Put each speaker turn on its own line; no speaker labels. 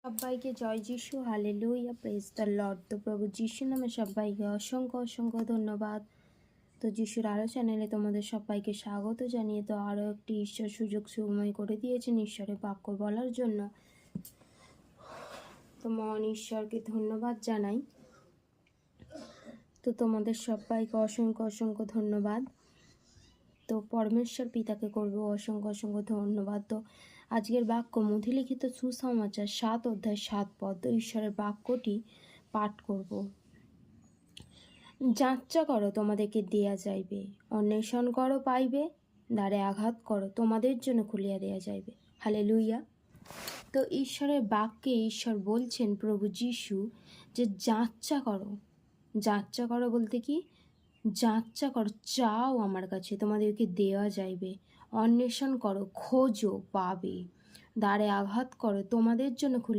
সবাইকে জয় যিশু, hallelujah, praise the Lord. তো প্রভু যিশু নামে সবাইকে অসংখ্য অসংখ্য ধন্যবাদ। তো যিশুর আরও চ্যানেলে তোমাদের সবাইকে স্বাগত জানিয়ে তো আরও একটি ঈশ্বর সুযোগ সুময় করে দিয়েছেন ঈশ্বরের বাক্য বলার জন্য। তো মহান ঈশ্বরকে ধন্যবাদ জানাই। তো তোমাদের সবাইকে অসংখ্য অসংখ্য ধন্যবাদ। তো পরমেশ্বর পিতাকে করব অসংখ্য অসংখ্য ধন্যবাদ। তো আজকের বাক্য মথিলিখিত সুসমাচার 7 অধ্যায় 7 পদ। ঈশ্বরের বাক্যটি পাঠ করব। যাচ্চা করো, তোমাদেরকে দেয়া যাইবে, অন্বেষণ করো, পাইবে, দ্বারে আঘাত করো, তোমাদের জন্য খুলিয়া দেয়া যাইবে। হালেলুয়া। তো ঈশ্বরের বাক্যে ঈশ্বর বলছেন, প্রভু যিশু, যে যাচ্চা করো। যাচ্চা করো বলতে কি? যাচ্চা করো, চাও আমার কাছে, তোমাদেরকে দেওয়া যাইবে। অন্বেষণ করো, খোঁজো, পাবে। দ্বারে আঘাত করো, তোমাদের জন্য খুলে